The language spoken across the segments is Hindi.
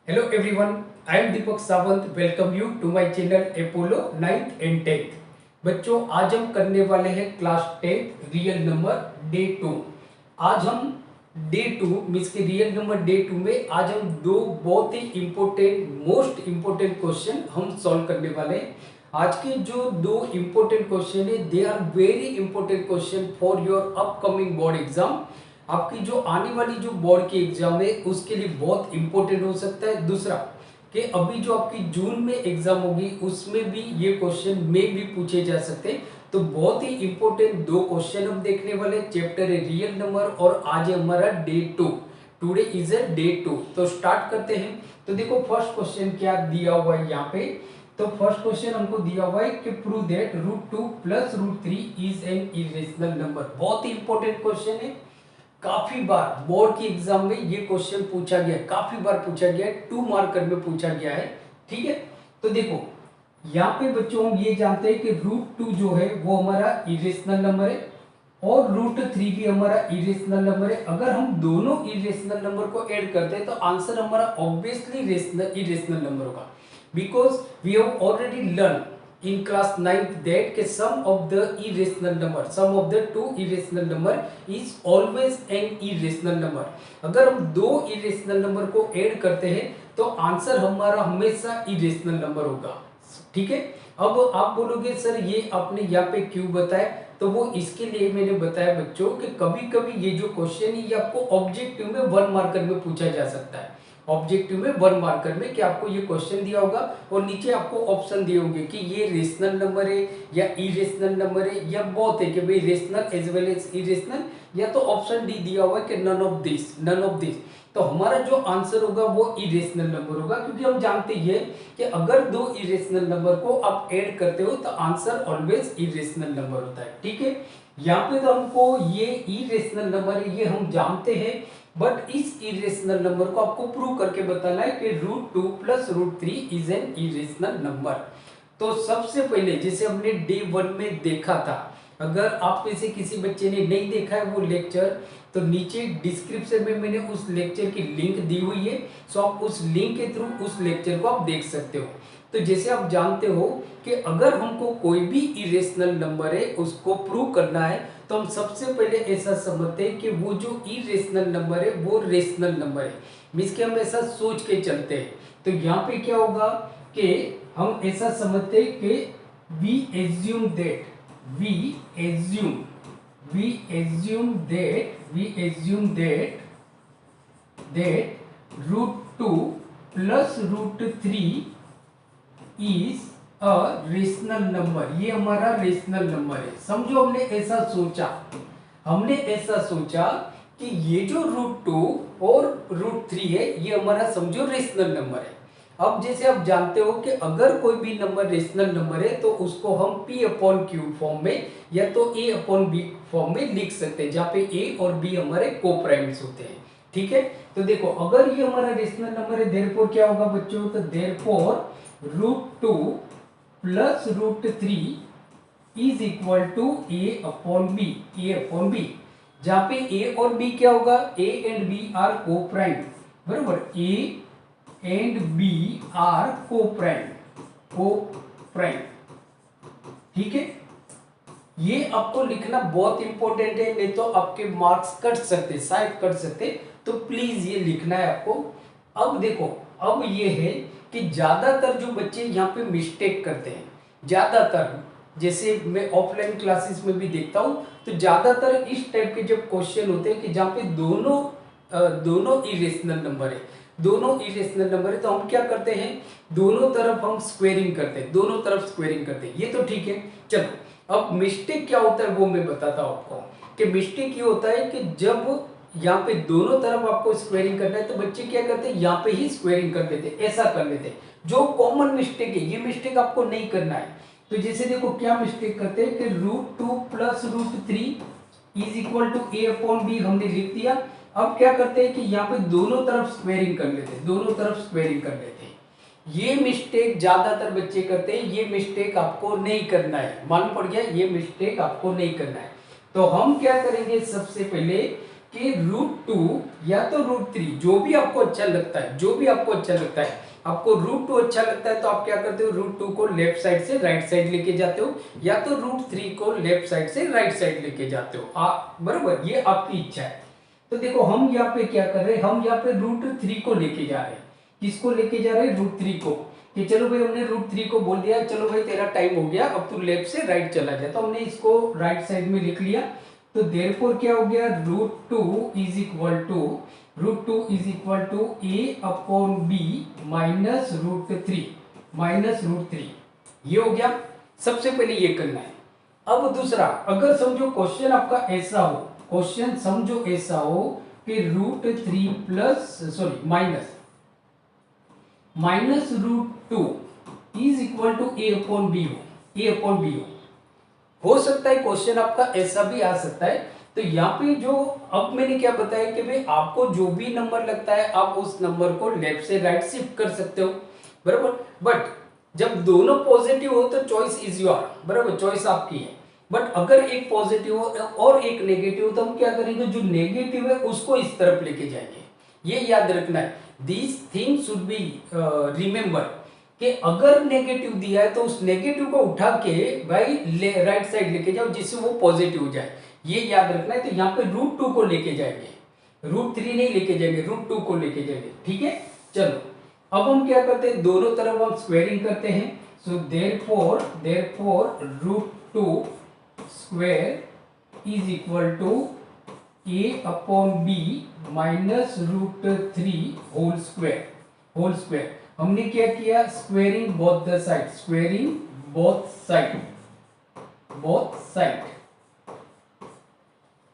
Hello everyone, I am Deepak Sawant. Welcome you to my channel Apollo 9th and 10th. बच्चों आज हम करने वाले हैं class 10th real number day 2. आज हम डे 2 मीन्स के रियल नंबर डे 2 में आज हम दो बहुत ही इम्पोर्टेंट मोस्ट इम्पोर्टेंट क्वेश्चन हम सॉल्व करने वाले हैं. आज के जो दो इम्पोर्टेंट क्वेश्चन है they are very important question for your upcoming board exam. आपकी जो आने वाली जो बोर्ड की एग्जाम है उसके लिए बहुत इंपॉर्टेंट हो सकता है. दूसरा कि अभी जो आपकी जून में एग्जाम होगी उसमें भी ये क्वेश्चन में भी पूछे जा सकते हैं. तो बहुत ही इंपॉर्टेंट दो क्वेश्चन हम देखने वाले. चैप्टर है रियल नंबर और आज है हमारा day 2. Today is a day 2. तो स्टार्ट करते हैं. तो देखो फर्स्ट क्वेश्चन क्या दिया हुआ है यहाँ पे. तो फर्स्ट क्वेश्चन हमको दिया हुआ है कि prove that √2 + √3 is an irrational number. बहुत ही इंपॉर्टेंट क्वेश्चन है. काफी बार बोर्ड की एग्जाम में ये क्वेश्चन पूछा गया है, काफी बार पूछा गया है, 2 मार्कर में पूछा गया है. ठीक है. तो देखो यहाँ पे बच्चों हम ये जानते हैं कि √2 जो है वो हमारा इरेशनल नंबर है और √3 भी हमारा इरेशनल नंबर है. अगर हम दोनों इरेशनल नंबर को ऐड करते हैं तो आंसर हमारा ऑब्वियसली इरेशनल नंबर होगा. Because we have already learn in class 9th that के sum of the irrational number, sum of the two irrational number is always an irrational number. अगर हम दो irrational number को ऐड करते हैं तो आंसर हमारा हमेशा irrational number होगा. ठीक है. अब आप बोलोगे सर ये आपने यहाँ पे क्यों बताया. तो वो इसके लिए मैंने बताया बच्चों कि कभी कभी ये जो क्वेश्चन है ये आपको ऑब्जेक्टिव में 1 मार्कर में पूछा जा सकता है. ऑब्जेक्टिव में 1 मार्कर में कि आपको ये क्वेश्चन दिया होगा और नीचे आपको ऑप्शन दिए होंगे कि ये रेशनल नंबर है या इरेशनल नंबर है या बोथ है कि भाई rational as well as irrational, या तो ऑप्शन डी दिया हुआ है कि नन ऑफ दिस. तो हमारा जो आंसर होगा वो इरेशनल नंबर होगा क्योंकि हम जानते हैं कि अगर दो इरेशनल नंबर को आप ऐड करते हो तो आंसर ऑलवेज इरेशनल नंबर होता है. ठीक है. यहाँ पे तो हमको ये इरेशनल नंबर है ये हम जानते हैं, बट इस इरेशनल नंबर को आपको प्रूव करके बताना है कि √2 + √3 इज एन इरेशनल नंबर. तो सबसे पहले जैसे हमने डे 1 में देखा था, अगर आप में से किसी बच्चे ने नहीं देखा है वो लेक्चर तो नीचे डिस्क्रिप्शन में मैंने उस लेक्चर की लिंक दी हुई है. सो आप उस लिंक के थ्रू उस लेक्चर को आप देख सकते हो. तो जैसे आप जानते हो कि अगर हमको कोई भी इरेशनल नंबर है उसको प्रूव करना है तो हम सबसे पहले ऐसा समझते हैं कि वो जो इरेशनल नंबर है वो रेशनल नंबर है. मीन्स कि हम ऐसा सोच के चलते हैं. तो यहाँ पे क्या होगा कि हम ऐसा समझते हैं कि we assume that √2 + √3 is a rational number. ये हमारा रेशनल नंबर है. समझो हमने ऐसा सोचा कि ये जो √2 और √3 है ये हमारा समझो रेशनल नंबर है. अब जैसे आप जानते हो कि अगर कोई भी नंबर रेशनल नंबर है तो उसको हम p/q फॉर्म में या तो a/b फॉर्म में लिख सकते हैं जहाँ पे a और b हमारे कोप्राइम्स होते हैं. ठीक है. तो देखो अगर ये हमारा रेशनल नंबर है देयरफॉर क्या होगा बच्चों, तो therefore √2 + √3 is equal to a/b. जहां पे a और b क्या होगा, a and b are coprime. बराबर. a and b are coprime. ठीक है. ये आपको लिखना बहुत इंपॉर्टेंट है, नहीं तो आपके मार्क्स कट सकते, शायद कट सकते. तो प्लीज ये लिखना है आपको. अब देखो अब ये है कि ज्यादातर जो बच्चे यहाँ पे मिस्टेक करते हैं, ज्यादातर जैसे मैं ऑफलाइन क्लासेस में भी देखता हूँ तो ज्यादातर इस टाइप के जब क्वेश्चन होते हैं कि जहाँ पे दोनों इरेशनल नंबर है, तो हम क्या करते हैं, दोनों तरफ हम स्क्वेयरिंग करते हैं. ये तो ठीक है. चलो अब मिस्टेक क्या होता है वो मैं बताता हूँ आपको. कि मिस्टेक ये होता है कि जब यहाँ पे दोनों तरफ आपको स्क्वेयरिंग करना है तो बच्चे क्या करते हैं, यहाँ पे ही स्क्वेयरिंग कर लेते, ऐसा कर लेते. जो कॉमन मिस्टेक है ये मिस्टेक आपको नहीं करना है. तो जैसे देखो क्या मिस्टेक करते हैं कि √2 + √3 इज इक्वल टू a/b हमने लिख दिया. अब क्या करते हैं कि यहाँ पे दोनों तरफ स्क्वेयरिंग कर लेते. ये मिस्टेक ज्यादातर बच्चे करते हैं. ये मिस्टेक आपको नहीं करना है. मालूम पड़ गया, ये मिस्टेक आपको नहीं करना है. तो हम क्या करेंगे सबसे पहले कि √2 या तो √3, जो भी आपको अच्छा लगता है, जो भी आपको अच्छा लगता है। आपको √2 अच्छा लगता है तो आप क्या करते हो, √2 को लेफ्ट साइड से राइट साइड लेके जाते हो, या तो √3 को लेफ्ट साइड से राइट साइड लेके जाते हो। बराबर, ये आपकी इच्छा है। तो देखो हम यहाँ पे क्या कर रहे हैं, हम यहाँ पे √3 को लेके जा रहे हैं। किसको लेके जा रहे हैं, √3 को। कि चलो भाई हमने √3 को बोल दिया, चलो भाई तेरा टाइम हो गया, अब तू लेफ्ट से राइट चला जाए। तो हमने इसको राइट साइड में लिख लिया। तो देयरफॉर क्या हो गया, √2 is equal to a upon b minus √3 ये हो गया। सबसे पहले ये करना है। अब दूसरा, अगर समझो क्वेश्चन आपका ऐसा हो, क्वेश्चन समझो ऐसा हो कि √3 plus sorry minus √2 is equal to a upon b हो सकता है क्वेश्चन आपका ऐसा भी आ सकता है। तो यहाँ पे जो अब मैंने क्या बताया कि भाई आपको जो भी नंबर लगता है आप उस नंबर को लेफ्ट से राइट शिफ्ट कर सकते हो, बराबर। बट जब दोनों पॉजिटिव हो तो चॉइस इज योर, बराबर, चॉइस आपकी है। बट अगर एक पॉजिटिव हो और एक नेगेटिव हो तो हम क्या करेंगे, जो नेगेटिव है उसको इस तरफ लेके जाएंगे। ये याद रखना है, these things should be remember कि अगर नेगेटिव दिया है तो उस नेगेटिव को उठा के भाई राइट साइड लेके जाओ जिससे वो पॉजिटिव हो जाए, ये याद रखना है। तो यहाँ पे √2 को लेके जाएंगे, √3 नहीं लेके जाएंगे, √2 को लेके जाएंगे, ठीक है। चलो अब हम क्या करते हैं, दोनों तरफ हम स्क्वेयरिंग करते हैं। So therefore √2 square is equal to a upon b minus √3 whole square. हमने क्या किया, स्क्वेयरिंग बोथ साइड।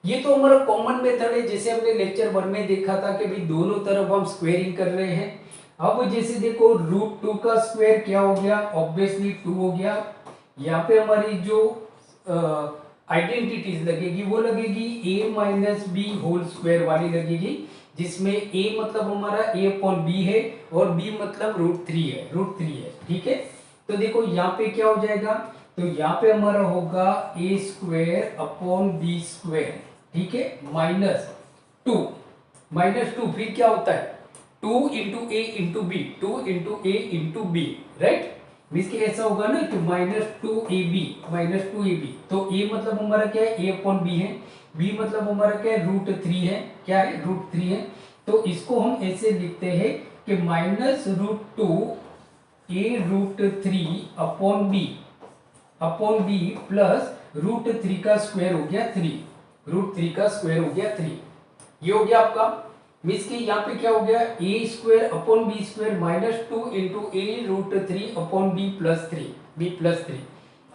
ये तो हमारा कॉमन मेथड है, जैसे हमने लेक्चर 1 में देखा था कि भाई दोनों तरफ हम स्क्वेयरिंग कर रहे हैं। अब जैसे देखो √2 का स्क्वायर क्या हो गया, ऑब्वियसली 2 हो गया। यहाँ पे हमारी जो आइडेंटिटीज लगेगी वो लगेगी a minus B whole square वाली लगेगी, जिसमें a मतलब हमारा a अपॉन b है और b मतलब √3 है, ठीक है। तो देखो यहाँ पे क्या हो जाएगा, तो यहाँ पे हमारा होगा a square upon b square, ठीक है, माइनस टू फिर क्या होता है 2 इंटू ए इंटू बी, 2 इंटू ए इंटू बी, राइट। मीन्स ऐसा होगा ना कि -2ab, तो a मतलब हमारा क्या है, a अपॉन b है, b मतलब हमारा क्या है, √3 है, क्या है, √3 है। तो इसको हम ऐसे लिखते हैं कि -√2 a√3 अपॉन b प्लस √3 का स्क्वायर हो गया 3, ये हो गया आपका। मीन्स कि यहाँ पे क्या हो गया, a square upon b square -2 into a√3 upon b plus 3।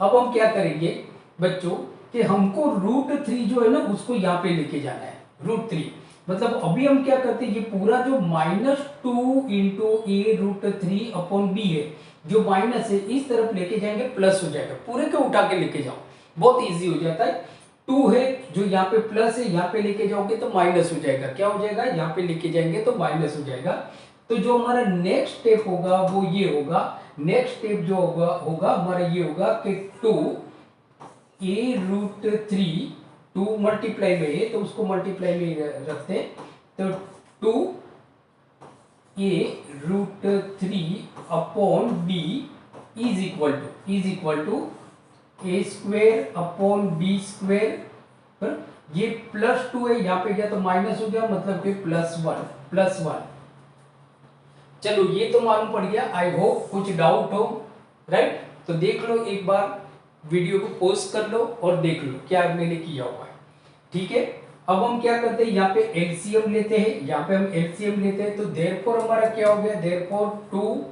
अब हम क्या करेंगे बच्चों कि हमको √3 जो है ना उसको यहाँ पे लेके जाना है, √3 मतलब अभी हम क्या करते हैं, ये पूरा जो -2 इंटू a√3 अपॉन b है, जो माइनस है इस तरफ लेके जाएंगे प्लस हो जाएगा, पूरे को उठा के लेके जाओ, बहुत इजी हो जाता है। 2 है जो यहाँ पे प्लस है, यहाँ पे लेके जाओगे तो माइनस हो जाएगा, क्या हो जाएगा, यहाँ पे लेके जाएंगे तो माइनस हो जाएगा। तो जो हमारा नेक्स्ट स्टेप होगा वो ये होगा, नेक्स्ट स्टेप जो होगा हमारा ये होगा कि 2 a√3, 2 मल्टीप्लाई में है तो उसको मल्टीप्लाई में रखते हैं, तो 2 a√3 upon b is equal to a square upon b square, पर ये +2 है, यहाँ पे गया तो माइनस हो गया, मतलब कि +1। चलो ये तो मालूम पड़ गया, आई होप कुछ डाउट हो, राइट। तो देख लो एक बार, वीडियो को पॉज कर लो और देख लो क्या मैंने किया हुआ है, ठीक है। अब हम क्या करते हैं, यहाँ पे एलसीएम लेते हैं, यहाँ पे हम एलसीएम लेते हैं। तो देयरफॉर हमारा क्या हो गया, therefore 2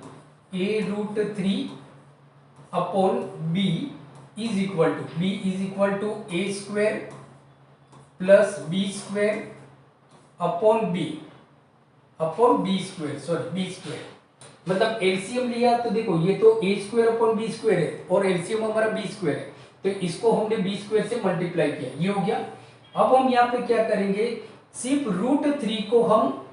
a√3 upon b is equal to a square plus b square upon b square, मतलब एलसीएम लिया तो देखो ये तो a square upon b square है और एलसीएम हमारा b स्क्वायर है, तो इसको हमने b स्क्वायर से मल्टीप्लाई किया, ये हो गया। अब हम यहाँ पे क्या करेंगे, सिर्फ √3 को हम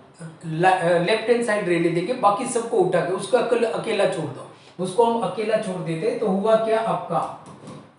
लेफ्ट हैंड साइड रहने देंगे, बाकी सबको उठा के उसका अकेला छोड़ दो, उसको हम अकेला छोड़ देते। तो हुआ क्या आपका,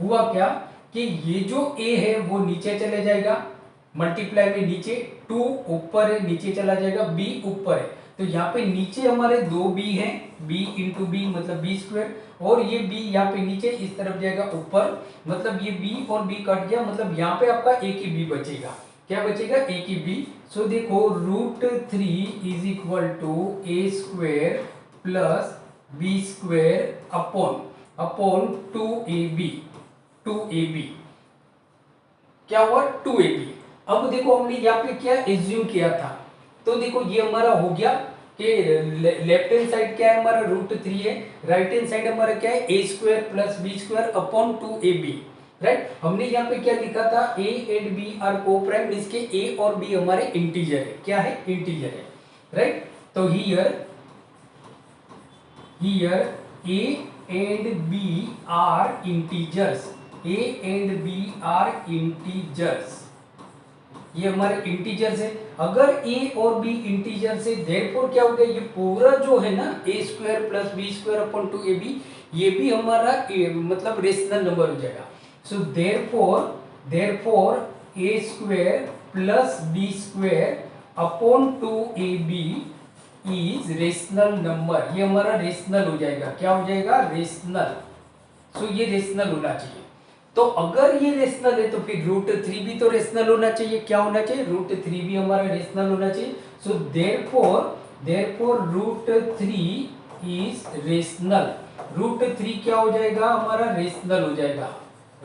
हुआ क्या कि ये जो a है वो नीचे चले जाएगा, मल्टीप्लाई में नीचे 2 ऊपर है, नीचे चला जाएगा, b ऊपर है, तो यहाँ पे नीचे हमारे 2b हैं, b इंटू बी मतलब b स्क्वायर, और ये b यहाँ पे नीचे इस तरफ जाएगा ऊपर, मतलब ये b और b कट गया, मतलब यहाँ पे आपका एक ही b बचेगा। क्या बचेगा? एक ही b। सो देखो √3 is equal to a square plus b square upon 2ab क्या हुआ? 2ab। अब देखो हमने यहाँ पे क्या एज्यूम किया था, तो देखो ये हमारा हो गया कि लेफ्ट हैंड साइड क्या है हमारा √3 है, राइट हैंड साइड हमारा क्या है a square plus b square upon 2ab, right. हमने यहाँ पे क्या लिखा था? a and b are coprime, इसके a और b हमारे इंटीजर है। क्या है? इंटीजर है, राइट। तो here a and b are integers, a and b are integers, ये हमारे इंटीजर्स है। अगर a और b इंटीजर्स है, देयरफॉर क्या हो गया? ये पूरा जो है ना a square plus b square upon 2ab, ये भी हमारा मतलब रेशनल नंबर हो जाएगा। So therefore a square plus b square upon 2ab is rational number, ये हमारा रेशनल हो जाएगा। क्या हो जाएगा? रेशनल। सो ये रेशनल होना चाहिए। तो अगर ये रेशनल है तो फिर √3 भी तो रेशनल होना चाहिए। क्या होना चाहिए? √3 भी हमारा रेशनल होना चाहिए। So therefore √3 is rational. √3 क्या हो जाएगा? हमारा रेशनल हो जाएगा।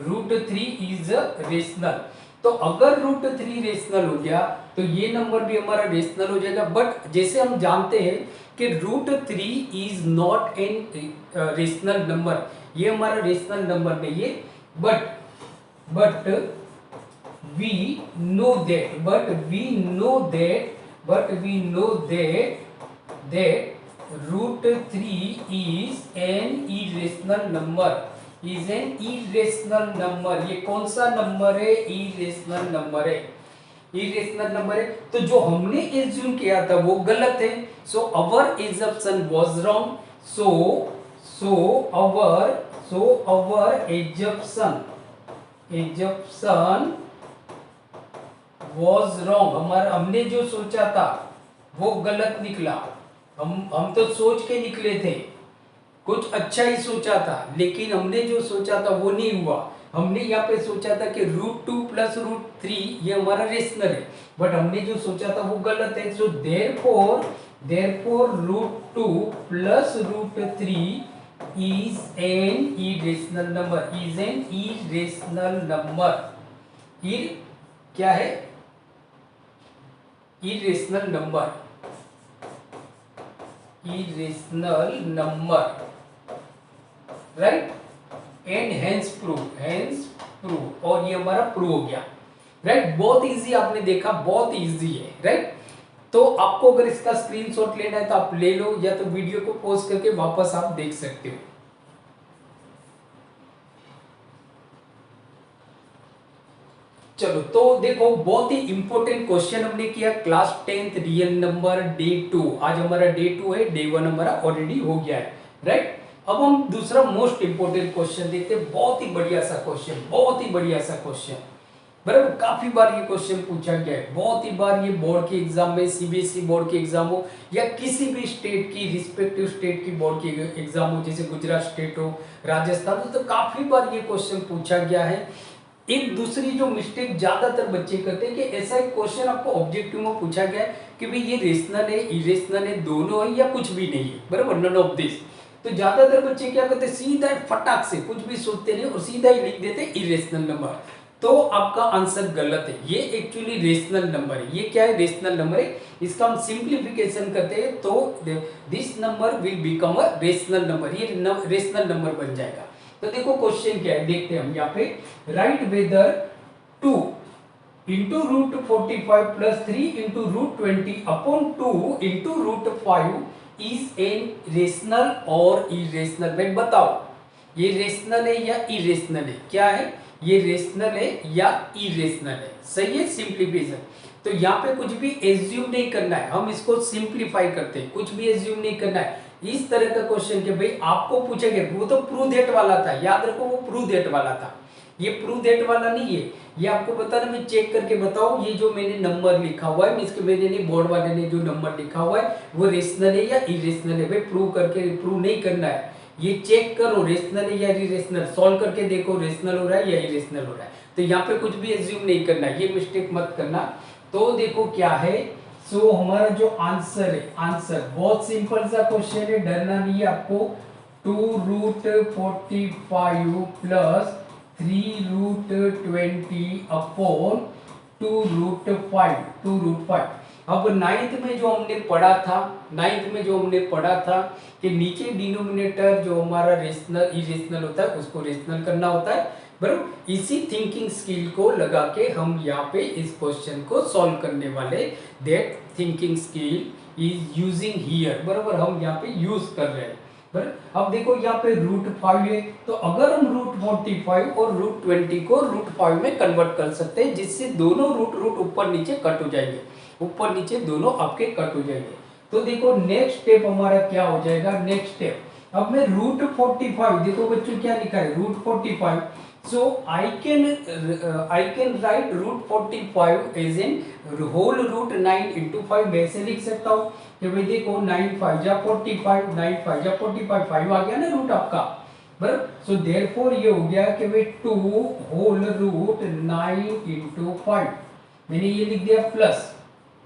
√3 इज रेशनल। तो अगर √3 रेशनल हो गया तो ये नंबर भी हमारा रेशनल हो जाएगा। बट जैसे हम जानते हैं कि √3 is not an rational number, ये हमारा रेशनल नंबर नहीं है। but we know that √3 is an irrational number, ये कौन सा नंबर है? इरेशनल नंबर है, इरेशनल नंबर है। तो जो हमने एज्यूम किया था वो गलत है। So our assumption was wrong. So our assumption was wrong. हमारा हमने जो सोचा था वो गलत निकला। हम तो सोच के निकले थे, कुछ अच्छा ही सोचा था, लेकिन हमने जो सोचा था वो नहीं हुआ। हमने यहाँ पे सोचा था कि √2 प्लस √3 ये हमारा रेशनल है, बट हमने जो सोचा था वो गलत है। सो therefore √2 plus √3 is an irrational number, क्या है? irrational number, right. And hence prove, और ये हमारा प्रूव हो गया, राइट। बहुत इजी आपने देखा, बहुत इजी है, राइट। तो आपको अगर इसका स्क्रीनशॉट लेना है तो आप ले लो, या तो वीडियो को पॉज करके वापस आप देख सकते हो। चलो तो देखो, बहुत ही इंपॉर्टेंट क्वेश्चन हमने किया class 10th real number day 2। आज हमारा डे 2 है, डे 1 हमारा ऑलरेडी हो गया है, राइट। अब हम दूसरा मोस्ट इंपोर्टेंट क्वेश्चन देखते हैं। बहुत ही बढ़िया सा क्वेश्चन, बराबर। काफी बार ये क्वेश्चन पूछा गया है, बहुत ही बार ये बोर्ड के एग्जाम में, सीबीएसई बोर्ड के एग्जाम हो या किसी भी स्टेट की, रिस्पेक्टिव स्टेट की बोर्ड के एग्जाम हो, जैसे गुजरात स्टेट हो, राजस्थान हो, तो काफी बार ये क्वेश्चन पूछा गया है। एक दूसरी जो मिस्टेक ज्यादातर बच्चे करते हैं कि ऐसा एक क्वेश्चन आपको ऑब्जेक्टिव में पूछा गया है कि भाई ये रेशनल है, इरेशनल है, दोनों है या कुछ भी नहीं है, बराबर, नन ऑफ दिस। तो ज्यादातर बच्चे क्या करते हैं, सीधा फटाक से कुछ भी सोचते नहीं और सीधा ही लिख देते इरेशनल नंबर। तो आपका आंसर गलत है, ये एक्चुअली रेशनल नंबर है। ये क्या है? रेशनल नंबर है। इसका हम सिंप्लीफिकेशन करते हैं तो this number will become a rational number, ये रेशनल नंबर बन जाएगा। तो देखो क्वेश्चन क्या है, देखते हैं हम यहाँ पे। Right whether 2 into √45 plus 3 into √20 upon 2 into √5 is an rational और इरेशनल। भाई बताओ, ये रेशनल है या इरेशनल है? क्या है ये? रेशनल है या इरेशनल है? सही है, सिंप्लीफिकेशन। तो यहाँ पे कुछ भी एज्यूम नहीं करना है, हम इसको सिंप्लीफाई करते हैं, कुछ भी एज्यूम नहीं करना है। इस तरह का क्वेश्चन के भाई आपको पूछेंगे, वो तो प्रूव दैट वाला था, याद रखो वो प्रूव दैट वाला था। ये प्रूव दैट वाला नहीं है, ये आपको बताना मैं चेक करके बताऊं ये जो मैंने नंबर लिखा हुआ है, इसके मैंने नहीं बोर्ड वाले ने जो नंबर लिखा हुआ है वो रेशनल है या इरेशनल है। भाई प्रूव करके प्रूव नहीं करना है, ये चेक करो रेशनल है या इरेशनल, सॉल्व करके देखो रेशनल हो रहा है या इरेशनल हो रहा है। तो यहाँ पे कुछ भी एज्यूम नहीं करना, ये मिस्टेक मत करना। तो देखो क्या है, सो हमारा जो आंसर है, आंसर बहुत सिंपल सा क्वेश्चन है, डरना नहीं है आपको। 2√45 प्लस 3√20 अपॉन 2√5। अब नाइन्थ में जो हमने पढ़ा था, नाइन्थ में जो हमने पढ़ा था कि नीचे डिनोमिनेटर जो हमारा रेशनल इरेशनल होता है उसको रेशनल करना होता है, बराबर। इसी थिंकिंग स्किल को लगा के हम यहाँ पे इस क्वेश्चन को सॉल्व करने वाले, that thinking skill is using here, बराबर, हम यहाँ पे यूज कर रहे हैं। अब देखो यहाँ पे √5 है, तो अगर हम √45 और √20 को √5 में कन्वर्ट कर सकते हैं, जिससे दोनों रूट ऊपर नीचे कट हो जाएंगे, ऊपर नीचे दोनों आपके कट हो जाएंगे। तो देखो नेक्स्ट स्टेप हमारा क्या हो जाएगा, नेक्स्ट स्टेप, अब मैं √45, देखो बच्चों क्या लिखा है √45, so I can write √45 as in whole √9 into 5, मैं ऐसे लिख सकता हूँ कि भाई देखो 9 5 जा 45, 9 5 जा 45, 5 आ गया ना रूट आपका, बराबर। सो देयरफॉर ये हो गया कि भाई 2 होल √9 into 5, मैंने ये लिख दिया प्लस।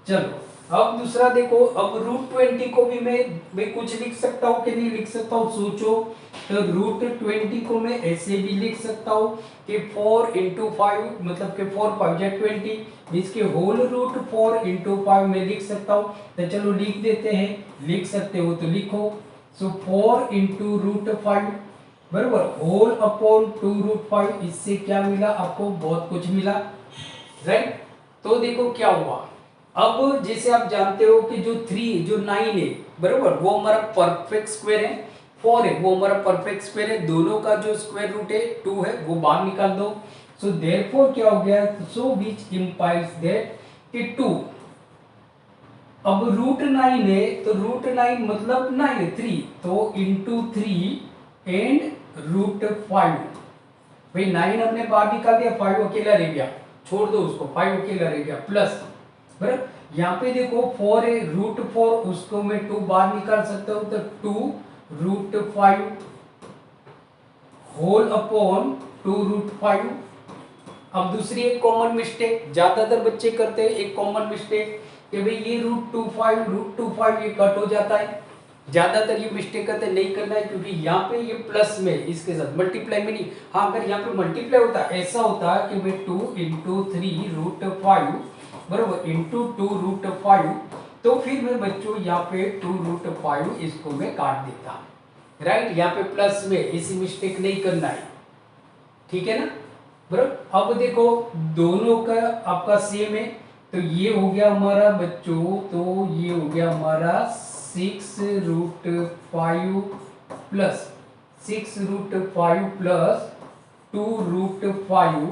चलो अब दूसरा देखो, अब √20 को भी मैं कुछ लिख सकता हूँ कि नहीं लिख सकता हूँ, सोचो। तो √20 को मैं ऐसे भी लिख सकता हूँ कि 4 into 5, मतलब कि 4 5 जा 20, इसके होल √4 into 5 में लिख सकता हूँ। तो चलो लिख देते हैं, लिख सकते हो तो लिखो। सो 4 into √5, बराबर, होल अपॉन 2√5, इससे क्या मिला आपको, बहुत कुछ मिला, राइट। तो देखो क्या हुआ, अब जैसे आप जानते हो कि जो 9 है, बराबर, वो हमारा परफेक्ट स्क्वायर है, 4 है वो हमारा परफेक्ट स्क्वायर है, दोनों का जो स्क्वायर रूट है 2 है वो बाहर निकाल दो। सो देयरफॉर क्या हो गया, सो विच इंप्लाइज दैट कि 2, अब √9 है तो √9 मतलब 9 है 3, तो इंटू 3 एंड √5, भाई 9 हमने बाहर निकाल दिया, 5 अकेला रह गया, छोड़ दो उसको, 5 अकेला रह गया, प्लस, बराबर। यहाँ पे देखो 4 है, √4 उसको मैं 2 बाहर निकाल सकता हूँ, तो 2√5 होल अपॉन 2√5। अब दूसरी एक कॉमन मिस्टेक ज्यादातर बच्चे करते हैं, एक कॉमन मिस्टेक कि भाई ये √25 ये कट हो जाता है, ज्यादातर ये मिस्टेक करते हैं, नहीं करना है, क्योंकि यहाँ पे ये प्लस में इसके साथ मल्टीप्लाई में नहीं, हाँ अगर यहाँ पे मल्टीप्लाई होता है, ऐसा होता है कि भाई 2 into 3√5, बराबर, इंटू 2√5, तो फिर मैं बच्चों यहाँ पे 2√5 इसको मैं काट देता, राइट, यहाँ पे प्लस में, इसी मिस्टेक नहीं करना है, ठीक है ना, बराबर। अब देखो दोनों का आपका सेम है, तो ये हो गया हमारा बच्चों, तो ये हो गया हमारा 6√5 plus 6√5 plus 2√5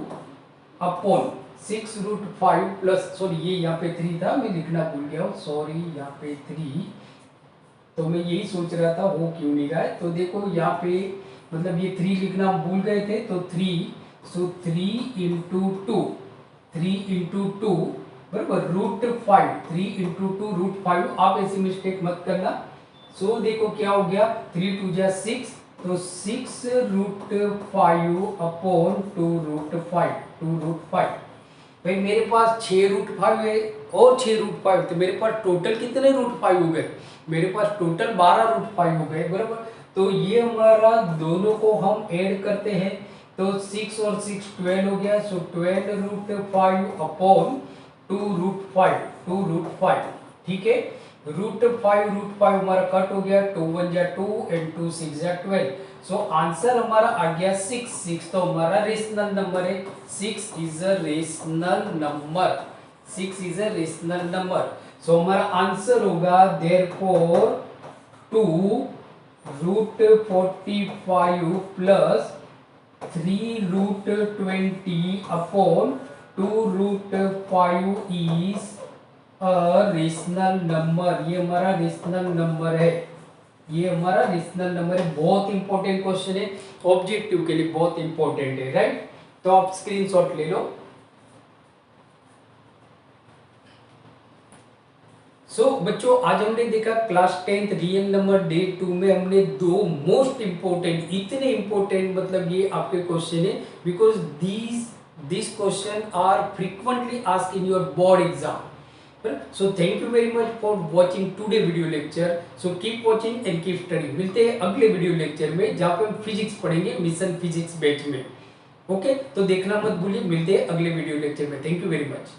upon 6√5 plus, sorry ये यहाँ पे 3 था, मैं लिखना भूल गया हूँ, सॉरी, यहाँ पे 3, तो मैं यही सोच रहा था वो क्यों नहीं रहा है। तो देखो यहाँ पे मतलब ये 3 लिखना भूल गए थे, तो 3, सो 3 into 2, 3 into 2, बराबर, √5, 3 into 2 √5, आप ऐसी मिस्टेक मत करना। सो देखो क्या हो गया, 3 2 जा 6, तो 6√5 अपॉन 2√5, भाई मेरे पास 6√5 है और 6√5, तो मेरे पास टोटल कितने √5 हो गए, मेरे पास टोटल 12√5 हो गए, बराबर। तो ये हमारा दोनों को हम ऐड करते हैं, तो 6 और 6 12 हो गया, सो 12√5 अपॉन 2√5, ठीक है, √5 हमारा कट हो गया, 2 1 जा 2 एंड 2 6 जा 12, सो आंसर हमारा आ गया 6 तो हमारा रेशनल नंबर है, 6 is a rational number, 6 is a rational number. So हमारा आंसर होगा therefore 2√45 plus 3√20 upon 2√5 is a rational number, ये हमारा रेशनल नंबर है, ये हमारा रेशनल नंबर है। बहुत इंपॉर्टेंट क्वेश्चन है, ऑब्जेक्टिव के लिए बहुत इंपॉर्टेंट है, राइट। तो आप स्क्रीनशॉट ले लो। बच्चों आज हमने देखा class 10th real number day 2 में हमने दो मोस्ट इंपोर्टेंट, इतने इंपोर्टेंट मतलब ये आपके क्वेश्चन है because this question are frequently asked in your board exam. So thank you very much for watching today video lecture. So keep watching and keep studying. मिलते हैं अगले वीडियो लेक्चर में जहाँ पे हम फिजिक्स पढ़ेंगे मिशन फिजिक्स बैच में। ओके, तो देखना मत भूलिए। मिलते हैं अगले वीडियो लेक्चर में। Thank you very much.